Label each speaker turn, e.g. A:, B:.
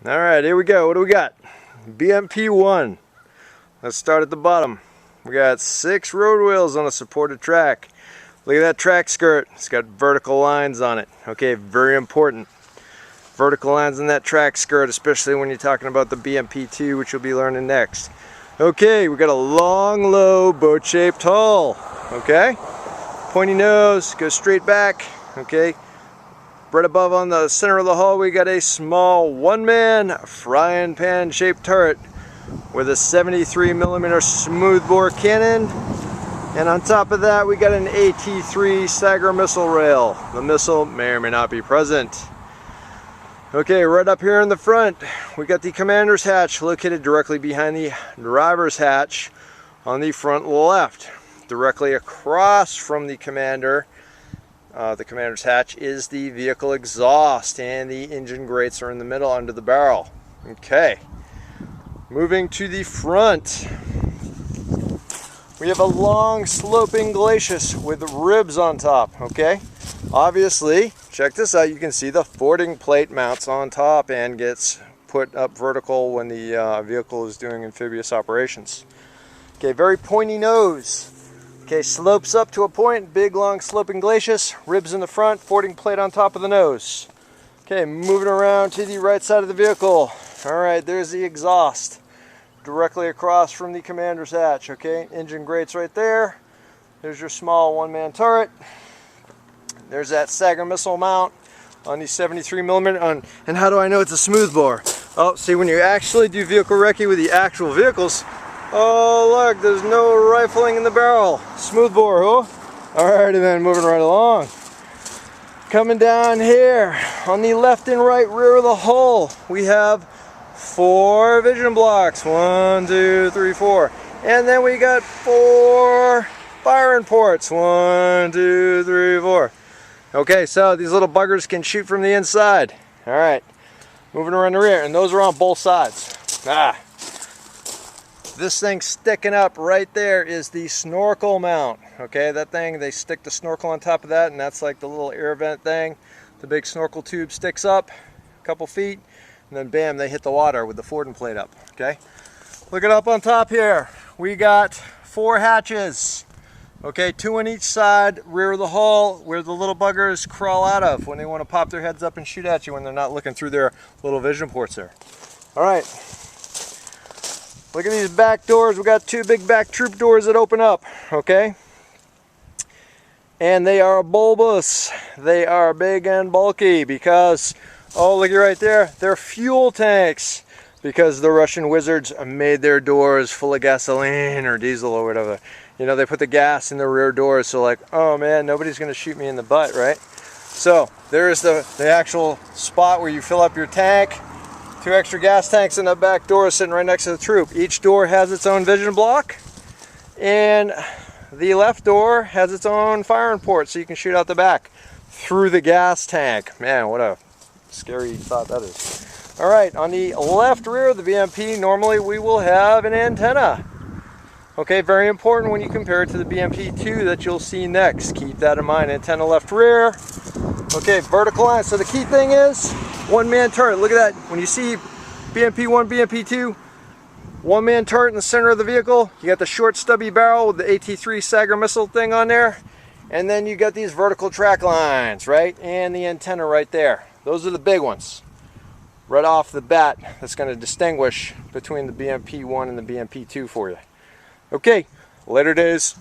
A: Alright, here we go. What do we got? BMP-1. Let's start at the bottom. We got 6 road wheels on a supported track. Look at that track skirt. It's got vertical lines on it. Okay, very important. Vertical lines in that track skirt, especially when you're talking about the BMP-2, which you'll be learning next. Okay, we got a long, low, boat-shaped hull. Okay? Pointy nose, goes straight back. Okay? Right above on the center of the hull, we got a small one-man frying pan shaped turret with a 73mm smoothbore cannon. And on top of that, we got an AT-3 Stagger missile rail. The missile may or may not be present. Okay, right up here in the front, we got the commander's hatch located directly behind the driver's hatch on the front left. Directly across from the commander's hatch is the vehicle exhaust, and the engine grates are in the middle under the barrel. Okay, moving to the front, we have a long sloping glacis with ribs on top. Okay, obviously, check this out, you can see the fording plate mounts on top and gets put up vertical when the vehicle is doing amphibious operations. Okay, very pointy nose. Okay, slopes up to a point, big long sloping glacis, ribs in the front, fording plate on top of the nose. Okay, moving around to the right side of the vehicle. Alright, there's the exhaust, directly across from the commander's hatch. Okay, engine grates right there. There's your small one-man turret. There's that Stagger missile mount on the 73mm. And how do I know it's a smoothbore? Oh, see, when you actually do vehicle recce with the actual vehicles, oh look, there's no rifling in the barrel. Smoothbore, huh? Alrighty then, moving right along. Coming down here, on the left and right rear of the hull, we have 4 vision blocks. 1, 2, 3, 4. And then we got 4 firing ports. 1, 2, 3, 4. Okay, so these little buggers can shoot from the inside. Alright, moving around the rear, and those are on both sides. This thing sticking up right there is the snorkel mount. Okay, that thing, they stick the snorkel on top of that, and that's like the little air vent thing. The big snorkel tube sticks up a couple feet, and then bam, they hit the water with the fording plate up. Okay, look it up on top here. We got 4 hatches. Okay, 2 on each side, rear of the hull, where the little buggers crawl out of when they want to pop their heads up and shoot at you when they're not looking through their little vision ports there. All right. Look at these back doors. We got 2 big back troop doors that open up, okay? And they are bulbous. They are big and bulky because, oh, look right there, they're fuel tanks, because the Russian wizards made their doors full of gasoline or diesel or whatever. You know, they put the gas in the rear doors, so like, oh man, nobody's gonna shoot me in the butt, right? So there's the actual spot where you fill up your tank. 2 extra gas tanks in the back door sitting right next to the troop. Each door has its own vision block, and the left door has its own firing port, so you can shoot out the back through the gas tank. Man, what a scary thought that is. All right, on the left rear of the BMP, normally we will have an antenna. Okay, very important when you compare it to the BMP-2 that you'll see next. Keep that in mind, antenna left rear. Okay, vertical line. So the key thing is one-man turret. Look at that. When you see BMP-1, BMP-2, one-man turret in the center of the vehicle, you got the short stubby barrel with the AT-3 Stagger missile thing on there, and then you got these vertical track lines, right? And the antenna right there. Those are the big ones. Right off the bat, that's going to distinguish between the BMP-1 and the BMP-2 for you. Okay, later days.